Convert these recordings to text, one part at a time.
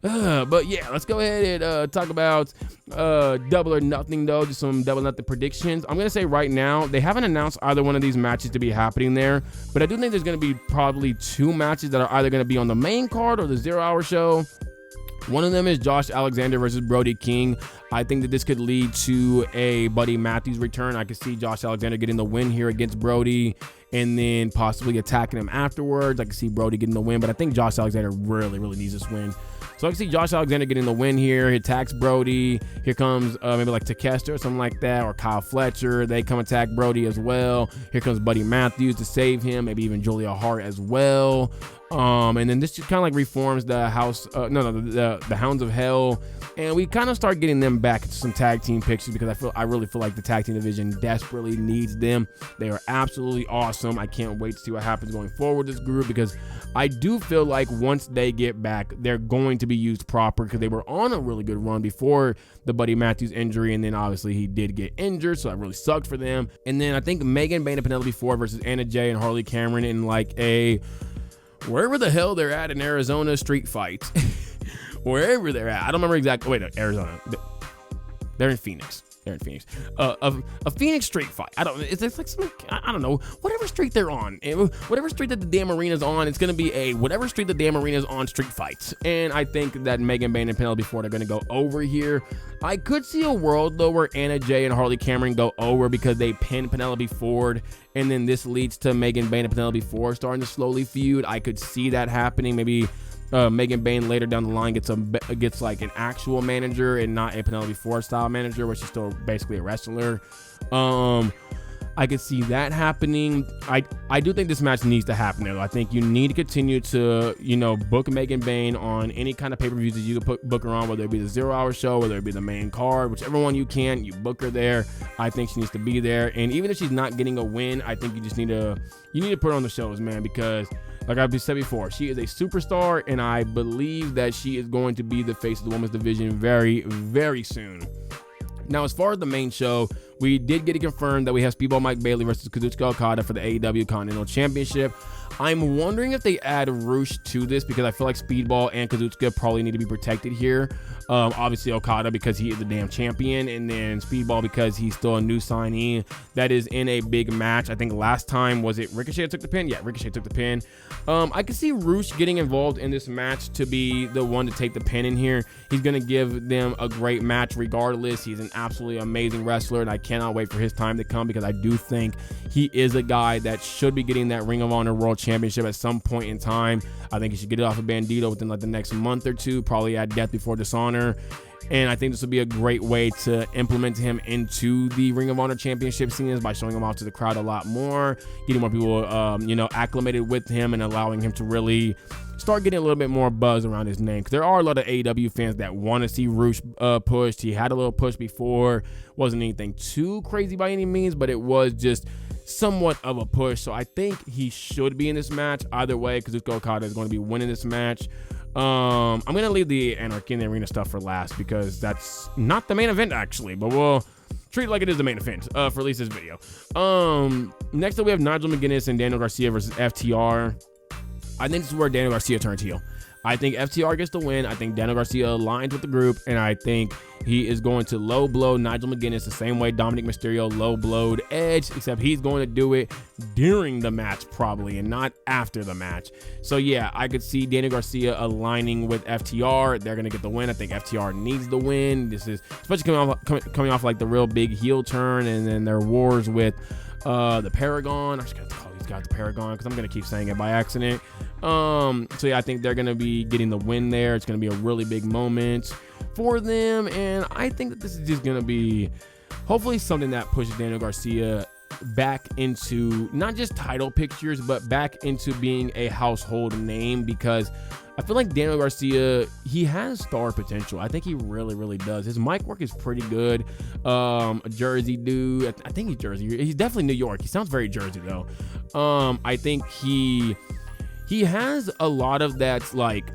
But yeah, let's go ahead and talk about Double or Nothing, though. Just some Double or Nothing predictions. I'm going to say right now, they haven't announced either one of these matches to be happening there, but I do think there's going to be probably 2 matches that are either going to be on the main card or the 0-hour show. One of them is Josh Alexander versus Brody King. I think that this could lead to a Buddy Matthews return. I could see Josh Alexander getting the win here against Brody and then possibly attacking him afterwards. I can see Brody getting the win, but I think Josh Alexander really needs this win. So I can see Josh Alexander getting the win here. He attacks Brody. Here comes maybe like Takeshita or something like that, or Kyle Fletcher. They come attack Brody as well. Here comes Buddy Matthews to save him. Maybe even Julia Hart as well. And then this just kind of like reforms the the Hounds of Hell, and we kind of start getting them back into some tag team pictures because I really feel like the tag team division desperately needs them. They are absolutely awesome. I can't wait to see what happens going forward with this group, because I do feel like once they get back, they're going to be used proper, because they were on a really good run before the Buddy Matthews injury, and then obviously he did get injured, so that really sucked for them. And then I think Megan Bayne and Penelope Ford versus Anna Jay and Harley Cameron in like a wherever the hell they're at in Arizona street fight. Wherever they're at. I don't remember exactly. Wait, no, Arizona. They're in Phoenix. A Phoenix street fight. It's like some, I don't know, whatever street they're on, whatever street that the damn arena's on, it's gonna be a whatever street the damn arena's on street fights. And I think that Megan Bayne and Penelope Ford are gonna go over here. I could see a world though where Anna Jay and Harley Cameron go over because they pin Penelope Ford, and then this leads to Megan Bayne and Penelope Ford starting to slowly feud. I could see that happening. Maybe Megan Bayne later down the line gets like an actual manager and not a Penelope Ford style manager, where she's still basically a wrestler. I could see that happening. I do think this match needs to happen though. I think you need to continue to, book Megan Bayne on any kind of pay-per-views that you can book her on, whether it be the 0-hour show, whether it be the main card, whichever one you can, you book her there. I think she needs to be there. And even if she's not getting a win, I think you just need to put her on the shows, man, because like I've said before, she is a superstar, and I believe that she is going to be the face of the women's division very, very soon. Now, as far as the main show, we did get it confirmed that we have Speedball Mike Bailey versus Kazuchika Okada for the AEW Continental Championship. I'm wondering if they add Roosh to this, because I feel like Speedball and Kazuchika probably need to be protected here. Obviously Okada because he is the damn champion, and then Speedball because he's still a new signee that is in a big match. I think last time, was it Ricochet that took the pin? Yeah, Ricochet took the pin. I could see Roosh getting involved in this match to be the one to take the pin in here. He's going to give them a great match regardless. He's an absolutely amazing wrestler, and I cannot wait for his time to come, because I do think he is a guy that should be getting that Ring of Honor World Championship at some point in time. I think he should get it off of Bandito within like the next month or two, probably at Death Before Dishonor. And I think this would be a great way to implement him into the Ring of Honor Championship scenes by showing him off to the crowd a lot more, getting more people, acclimated with him, and allowing him to really start getting a little bit more buzz around his name. Because there are a lot of AEW fans that want to see Roosh pushed. He had a little push before. Wasn't anything too crazy by any means, but it was just somewhat of a push. So I think he should be in this match either way, because Kazuchika Okada is going to be winning this match. I'm going to leave the Anarchy in the Arena stuff for last, because that's not the main event actually, but we'll treat it like it is the main event for at least this video. Next up we have Nigel McGuinness and Daniel Garcia versus FTR. I think this is where Daniel Garcia turns heel. I think FTR gets the win. I think Daniel Garcia aligns with the group, and I think he is going to low blow Nigel McGuinness the same way Dominic Mysterio low blowed Edge, except he's going to do it during the match probably, and not after the match. So yeah, I could see Daniel Garcia aligning with FTR. They're going to get the win. I think FTR needs the win. This is especially coming off like the real big heel turn, and then their wars with the Paragon. I'm just going to call these guys the Paragon because I'm going to keep saying it by accident. So yeah, I think they're going to be getting the win there. It's going to be a really big moment for them, and I think that this is just going to be hopefully something that pushes Daniel Garcia back into not just title pictures, but back into being a household name, because I feel like Daniel Garcia, he has star potential. I think he really, really does. His mic work is pretty good. A Jersey dude. I think he's Jersey. He's definitely New York. He sounds very Jersey though. I think he has a lot of that, like,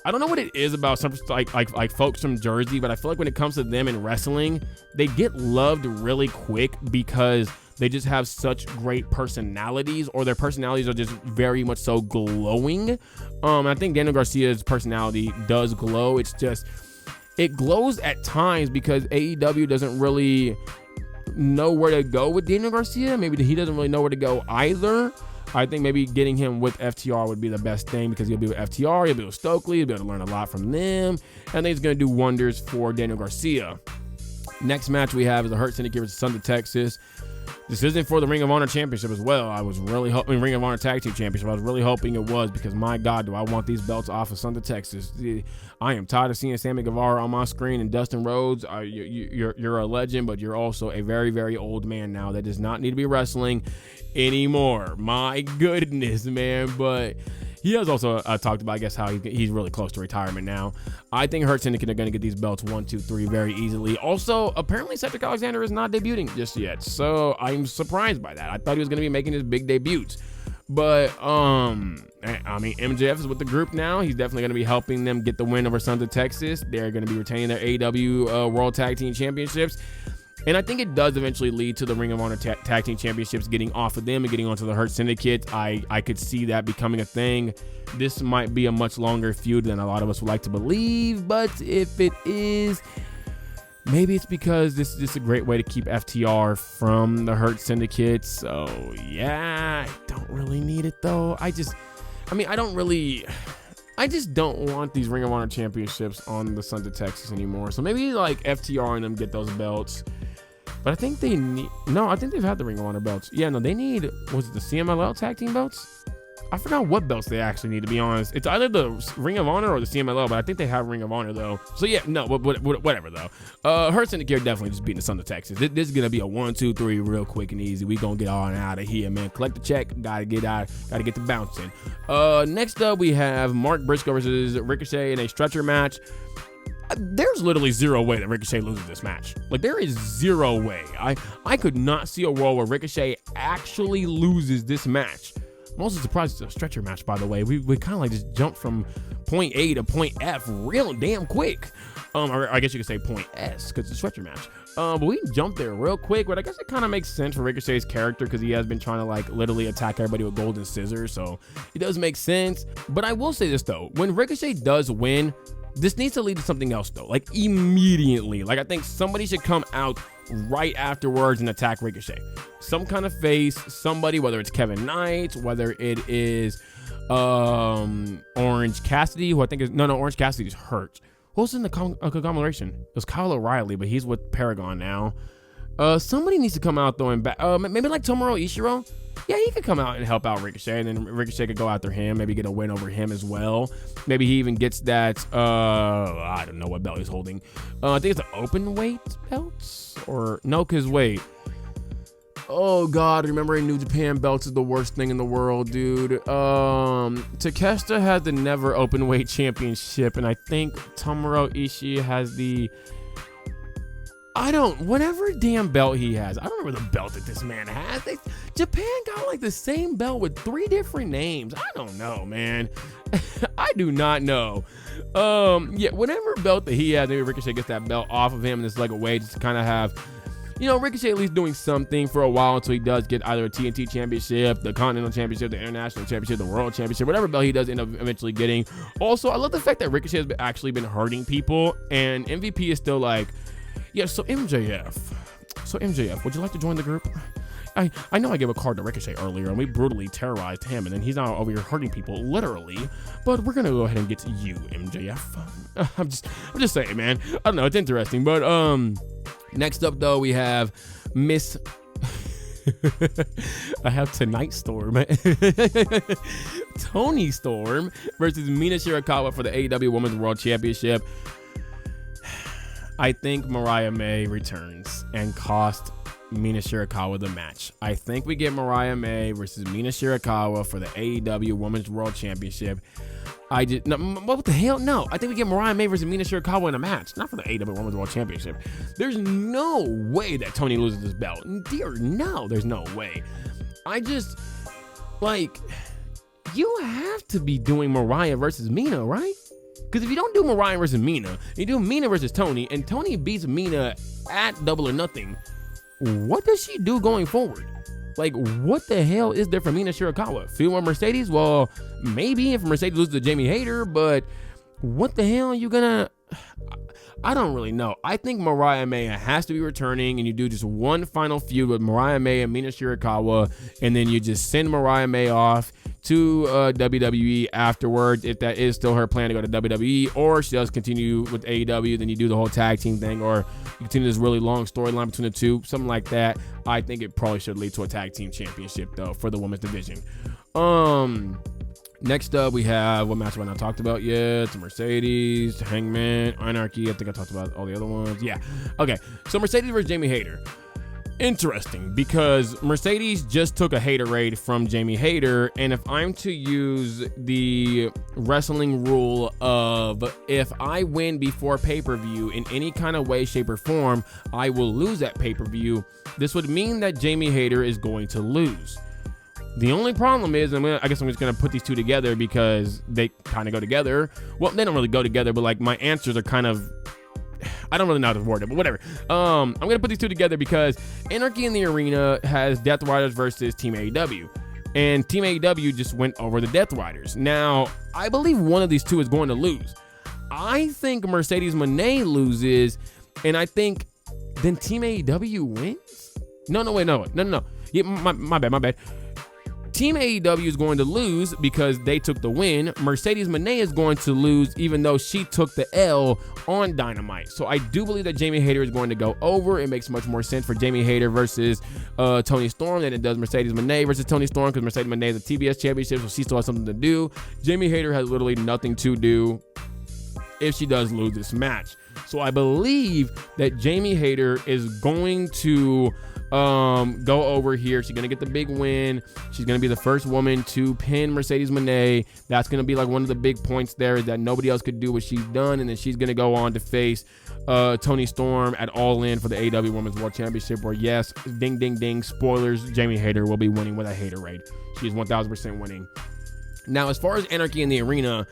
I don't know what it is about some like folks from Jersey, but I feel like when it comes to them in wrestling, they get loved really quick because they just have such great personalities, or their personalities are just very much so glowing. I think Daniel Garcia's personality does glow. It's just, it glows at times because AEW doesn't really know where to go with Daniel Garcia. Maybe he doesn't really know where to go either. I think maybe getting him with FTR would be the best thing, because he'll be with FTR, he'll be with Stokely, he'll be able to learn a lot from them, and I think it's going to do wonders for Daniel Garcia. Next match we have is the Hurt Syndicate versus Sons of Texas. This isn't for the Ring of Honor Championship as well. I was really hoping Ring of Honor Tag Team Championship. I was really hoping it was, because my God, do I want these belts off of Sons of Texas. I am tired of seeing Sammy Guevara on my screen and Dustin Rhodes. You're a legend, but you're also a very, very old man now that does not need to be wrestling anymore. My goodness, man. But he has also talked about, I guess, how he's really close to retirement now. I think Hurt Syndicate are going to get these belts 1, 2, 3 very easily. Also, apparently Cedric Alexander is not debuting just yet, so I'm surprised by that. I thought he was going to be making his big debuts. But, I mean, MJF is with the group now. He's definitely going to be helping them get the win over Sons of Texas. They're going to be retaining their AEW World Tag Team Championships. And I think it does eventually lead to the Ring of Honor Tag Team Championships getting off of them and getting onto the Hurt Syndicate. I could see that becoming a thing. This might be a much longer feud than a lot of us would like to believe, but if it is, maybe it's because this is a great way to keep FTR from the Hurt Syndicate. So yeah, I don't really need it though. I just don't want these Ring of Honor championships on the Sons of Texas anymore. So maybe like FTR and them get those belts. But I think they need, no, I think they've had the Ring of Honor belts. Yeah, no, they need, was it the CMLL tag team belts? I forgot what belts they actually need, to be honest. It's either the Ring of Honor or the CMLL, but I think they have Ring of Honor though. So yeah, no, whatever though. Hurt Syndicate definitely just beating the Sons of Texas. This is gonna be a 1, 2, 3 real quick and easy. We gonna get on out of here, man. Collect the check, gotta get the bouncing. Next up we have Mark Briscoe versus Ricochet in a stretcher match. There's literally zero way that Ricochet loses this match. Like, there is zero way. I could not see a world where Ricochet actually loses this match. I'm also surprised it's a stretcher match, by the way. We kind of like just jumped from point A to point F real damn quick. Or I guess you could say point S, because it's a stretcher match. But we jumped there real quick, but I guess it kind of makes sense for Ricochet's character, because he has been trying to like literally attack everybody with golden scissors, so it does make sense. But I will say this though, when Ricochet does win, this needs to lead to something else though, like immediately. Like, I think somebody should come out right afterwards and attack Ricochet. Some kind of face, somebody, whether it's Kevin Knight, whether it is Orange Cassidy, who I think is, no, Orange Cassidy's hurt. Who's in the conglomeration? It was Kyle O'Reilly, but he's with Paragon now. Somebody needs to come out though and back. Maybe like Tomohiro Ishiro. Yeah, he could come out and help out Ricochet, and then Ricochet could go after him, maybe get a win over him as well. Maybe he even gets that, I don't know what belt he's holding. I think it's an open weight belt, or no, because wait. Oh God, remembering New Japan belts is the worst thing in the world, dude. Takeshita has the never open weight championship, and I think Tomohiro Ishii has the, whatever damn belt he has. I don't remember the belt that this man has. Japan got like the same belt with 3 different names. I don't know, man. I do not know. Yeah, whatever belt that he has, maybe Ricochet gets that belt off of him, and it's like a way just to kind of have, Ricochet at least doing something for a while until he does get either a TNT championship, the Continental Championship, the International Championship, the World Championship, whatever belt he does end up eventually getting. Also, I love the fact that Ricochet has actually been hurting people, and MVP is still like, yeah, so MJF, would you like to join the group? I know I gave a card to Ricochet earlier, and we brutally terrorized him, and then he's now over here hurting people, literally. But we're gonna go ahead and get to you, MJF. I'm just saying, man. I don't know, it's interesting. But next up though, we have Miss. I have Tonight Storm, Toni Storm versus Mina Shirakawa for the AEW Women's World Championship. I think Mariah May returns and cost Mina Shirakawa the match. I think we get Mariah May versus Mina Shirakawa for the AEW Women's World Championship. What the hell? No, I think we get Mariah May versus Mina Shirakawa in a match, not for the AEW Women's World Championship. There's no way that Toni loses this belt. Dear, no, there's no way. I just, like, you have to be doing Mariah versus Mina, right? Because if you don't do Mariah versus Mina, you do Mina versus Toni, and Toni beats Mina at Double or Nothing, what does she do going forward? Like, what the hell is there for Mina Shirakawa? Feud with Mercedes? Well, maybe if Mercedes loses to Jamie Hayter, but what the hell are you gonna... I don't really know. I think Mariah May has to be returning, and you do just one final feud with Mariah May and Mina Shirakawa, and then you just send Mariah May off to WWE afterwards, if that is still her plan to go to WWE, or she does continue with AEW, then you do the whole tag team thing, or you continue this really long storyline between the two, something like that. I think it probably should lead to a tag team championship, though, for the women's division. Next up, we have, what match have I not talked about yet? It's Mercedes, Hangman, Anarchy. I think I talked about all the other ones. Yeah. Okay. So Mercedes versus Jamie Hayter. Interesting, because Mercedes just took a Haterade from Jamie Hayter, and if I'm to use the wrestling rule of if I win before pay-per-view in any kind of way, shape, or form, I will lose that pay-per-view, this would mean that Jamie Hayter is going to lose. The only problem is, I guess I'm just going to put these two together because they kind of go together. Well, they don't really go together, but like my answers are kind of, I don't really know how to word it, but whatever. I'm going to put these two together because Anarchy in the Arena has Death Riders versus Team AEW. And Team AEW just went over the Death Riders. Now, I believe one of these two is going to lose. I think Mercedes Moné loses, and I think then Team AEW wins? No. Yeah, my bad. Team AEW is going to lose because they took the win. Mercedes Moné is going to lose even though she took the L on Dynamite. So I do believe that Jamie Hayter is going to go over. It makes much more sense for Jamie Hayter versus Toni Storm than it does Mercedes Moné versus Toni Storm, because Mercedes Moné is the TBS championship, so she still has something to do. Jamie Hayter has literally nothing to do if she does lose this match. So I believe that Jamie Hayter is going to go over here. She's gonna get the big win. She's gonna be the first woman to pin Mercedes Moné. That's gonna be like one of the big points there, is that nobody else could do what she's done, and then she's gonna go on to face Toni Storm at All In for the AEW Women's World Championship, where yes, ding ding ding, spoilers, Jamie Hayter will be winning with a Haterade. She's 1000% winning. Now, as far as Anarchy in the Arena,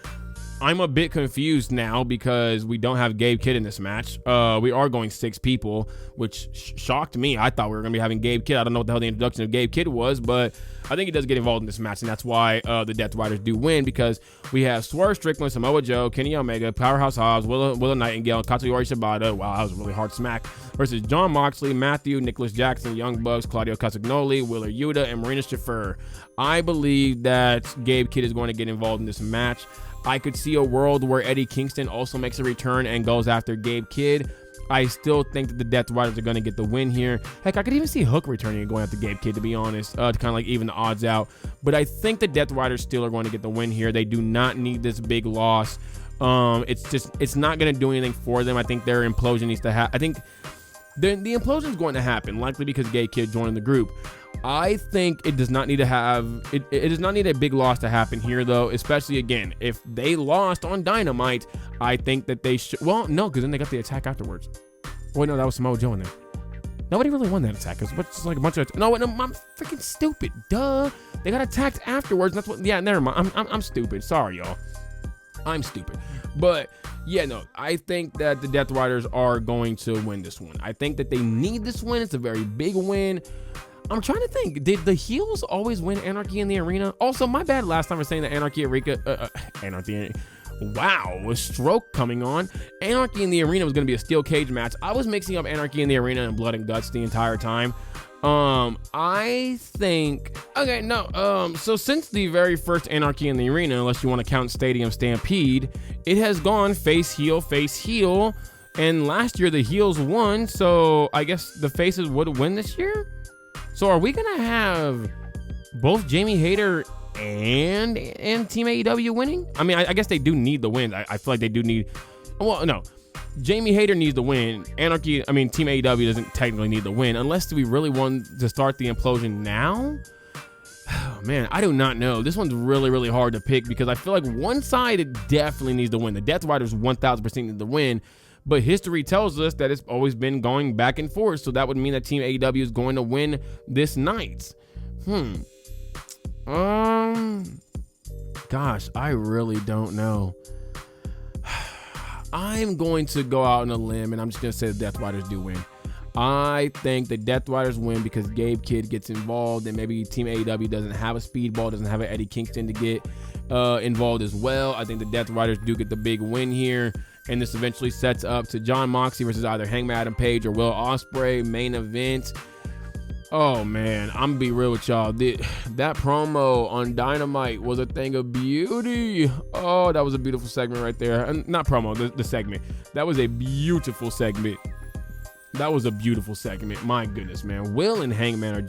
I'm a bit confused now because we don't have Gabe Kidd in this match. We are going 6 people, which shocked me. I thought we were going to be having Gabe Kidd. I don't know what the hell the introduction of Gabe Kidd was, but I think he does get involved in this match, and that's why the Death Riders do win, because we have Swerve Strickland, Samoa Joe, Kenny Omega, Powerhouse Hobbs, Willow Nightingale, Katsuyori Shibata. Wow, that was a really hard smack. Versus Jon Moxley, Matthew, Nicholas Jackson, Young Bucks, Claudio Castagnoli, Wheeler Yuta, and Marina Shafir. I believe that Gabe Kidd is going to get involved in this match. I could see a world where Eddie Kingston also makes a return and goes after Gabe Kidd. I still think that the Death Riders are going to get the win here. Heck, I could even see Hook returning and going after Gabe Kidd, to be honest, to kind of like even the odds out. But I think the Death Riders still are going to get the win here. They do not need this big loss. It's not going to do anything for them. I think their implosion needs to happen. I think the implosion is going to happen, likely because Gabe Kidd joined the group. I think it does not need to have it does not need a big loss to happen here, though, especially again if they lost on Dynamite. I think that they should, well, no, because then they got the attack afterwards. Wait, no, that was Samoa Joe in there. Nobody really won that attack. It's just like a bunch of, no, I'm freaking stupid. Duh, they got attacked afterwards. That's what. Yeah, never mind. I'm stupid. Sorry, y'all. I'm stupid. But yeah, no, I think that the Death Riders are going to win this one. I think that they need this win. It's a very big win. I'm trying to think, did the heels always win Anarchy in the Arena? Also, my bad last time for saying that Anarchy, wow, with Stroke coming on. Anarchy in the Arena was going to be a steel cage match. I was mixing up Anarchy in the Arena and Blood and Guts the entire time. I think, okay, no, so since the very first Anarchy in the Arena, unless you want to count Stadium Stampede, it has gone face, heel, and last year the heels won, so I guess the faces would win this year? So are we gonna have both Jamie Hayter and Team AEW winning? I mean, I guess they do need the win. I feel like they do need. Well, no, Jamie Hayter needs the win. Team AEW doesn't technically need the win unless we really want to start the implosion now. Oh, man, I do not know. This one's really, really hard to pick because I feel like one side definitely needs the win. The Death Riders 1000% need the win. But history tells us that it's always been going back and forth. So that would mean that Team AEW is going to win this night. Gosh, I really don't know. I'm going to go out on a limb and I'm just going to say the Death Riders do win. I think the Death Riders win because Gabe Kidd gets involved, and maybe Team AEW doesn't have a Speedball, doesn't have an Eddie Kingston to get involved as well. I think the Death Riders do get the big win here, and this eventually sets up to Jon Moxley versus either Hangman Adam Page or Will Ospreay main event. Oh man, I'm gonna be real with y'all. That promo on Dynamite was a thing of beauty. Oh, that was a beautiful segment right there. Not promo, the segment. That was a beautiful segment. That was a beautiful segment. My goodness, man. Will and Hangman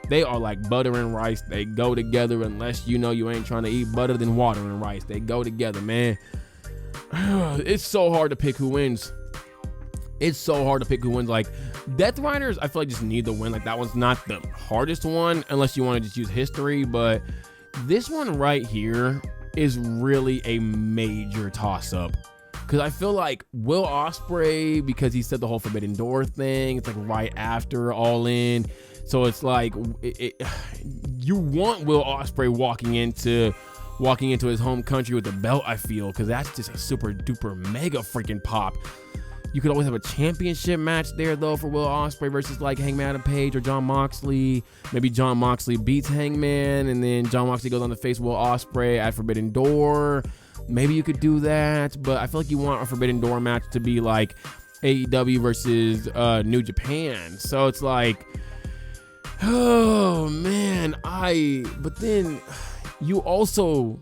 they are like butter and rice. They go together unless you know you ain't trying to eat butter than water and rice. They go together, man. It's so hard to pick who wins. Like, Death Riders, I feel like just need the win. Like, that one's not the hardest one unless you want to just use history. But this one right here is really a major toss-up. Because I feel like Will Ospreay, because he said the whole Forbidden Door thing, it's like right after All In. So it's like, you want Will Ospreay walking into his home country with the belt, I feel, because that's just a super duper mega freaking pop. You could always have a championship match there, though, for Will Ospreay versus like Hangman Adam Page or Jon Moxley. Maybe Jon Moxley beats Hangman, and then Jon Moxley goes on to face Will Ospreay at Forbidden Door. Maybe you could do that, but I feel like you want a Forbidden Door match to be like AEW versus New Japan. So it's like, oh man, but then you also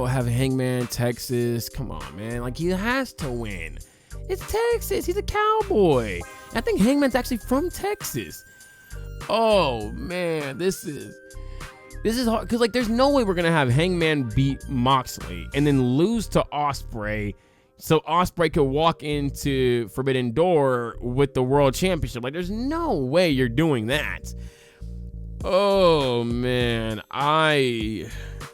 have Hangman Texas. Come on, man. Like, he has to win. It's Texas. He's a cowboy. I think Hangman's actually from Texas. Oh man, this is hard, because like there's no way we're gonna have Hangman beat Moxley and then lose to Ospreay, so Ospreay could walk into Forbidden Door with the World Championship. Like, there's no way you're doing that. Oh man,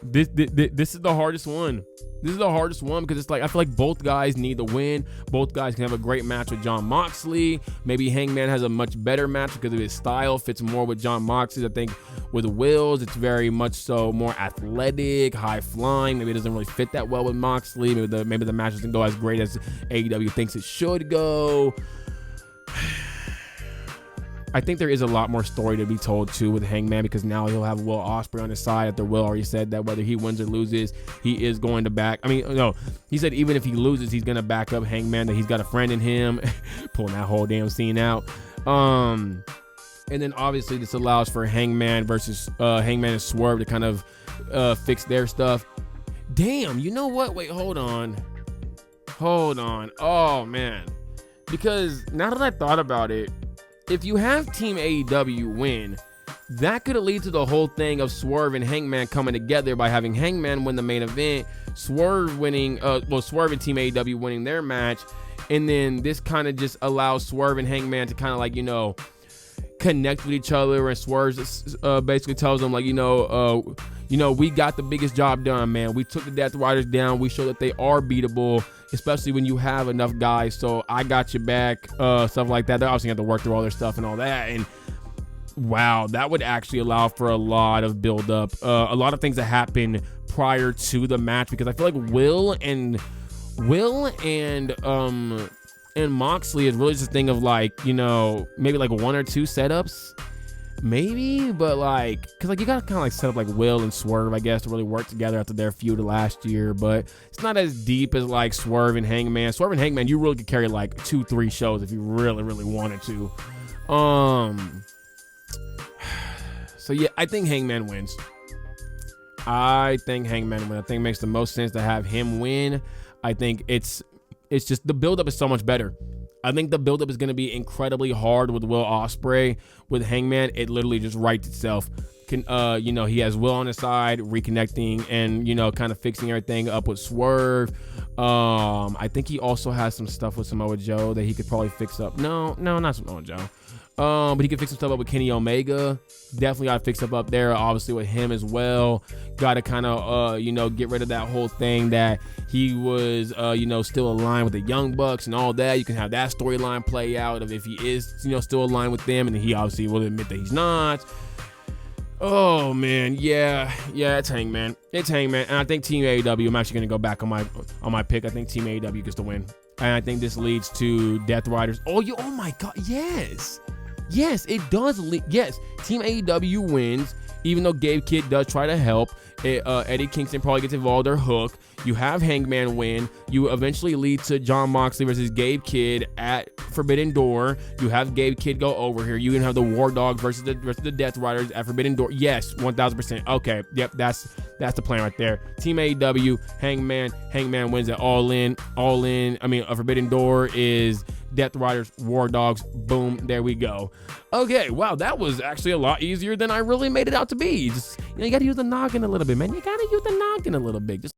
this is the hardest one. This is the hardest one because it's like, I feel like both guys need the win. Both guys can have a great match with Jon Moxley. Maybe Hangman has a much better match because of his style, fits more with Jon Moxley. I think with Will's, it's very much so more athletic, high flying. Maybe it doesn't really fit that well with Moxley. Maybe the match doesn't go as great as AEW thinks it should go. I think there is a lot more story to be told too with Hangman, because now he'll have Will Ospreay on his side. After Will already said that whether he wins or loses, he is going to back. I mean, no, he said even if he loses, he's going to back up Hangman, that he's got a friend in him. Pulling that whole damn scene out. And then obviously this allows for Hangman versus Hangman and Swerve to kind of fix their stuff. Damn, you know what? Wait, hold on. Oh man, because now that I thought about it, if you have Team AEW win, that could lead to the whole thing of Swerve and Hangman coming together by having Hangman win the main event, Swerve winning, Swerve and Team AEW winning their match, and then this kind of just allows Swerve and Hangman to kind of like, connect with each other, and Swerve basically tells them like, we got the biggest job done, man. We took the Death Riders down. We showed that they are beatable, especially when you have enough guys. So I got your back, stuff like that. They obviously have to work through all their stuff and all that. And wow, that would actually allow for a lot of build up, a lot of things that happen prior to the match, because I feel like Will and Moxley is really just a thing of like, maybe like one or two setups, maybe, but like, because like you gotta kind of like set up like Will and Swerve, I guess, to really work together after their feud last year. But it's not as deep as like Swerve and Hangman. You really could carry like 2-3 shows if you really wanted to. So yeah, I think Hangman wins. I think it makes the most sense to have him win. I think it's just the buildup is so much better. I think the buildup is going to be incredibly hard with Will Ospreay. With Hangman, it literally just writes itself. He has Will on his side, reconnecting and, kind of fixing everything up with Swerve. I think he also has some stuff with Samoa Joe that he could probably fix up. No, not Samoa Joe. But he could fix some stuff up with Kenny Omega. Definitely got to fix up there, obviously, with him as well. Got to kind of, get rid of that whole thing that he was, still aligned with the Young Bucks and all that. You can have that storyline play out of if he is, still aligned with them, and he obviously will admit that he's not. Oh man, yeah, it's Hangman. It's Hangman, and I think Team AEW. I'm actually gonna go back on my pick. I think Team AEW gets the win, and I think this leads to Death Riders. Oh my God, yes, it does. Yes, Team AEW wins, even though Gabe Kidd does try to help. Eddie Kingston probably gets involved or Hook. You have Hangman win. You eventually lead to Jon Moxley versus Gabe Kidd at Forbidden Door. You have Gabe Kidd go over here. You can have the War Dogs versus the Death Riders at Forbidden Door. Yes, 1000%. Okay, yep, that's the plan right there. Team AEW, Hangman wins at All In. Forbidden Door is Death Riders, War Dogs. Boom, there we go. Okay, wow, that was actually a lot easier than I really made it out to be. Just, you gotta use the noggin a little bit, man. You gotta use the noggin a little bit. Just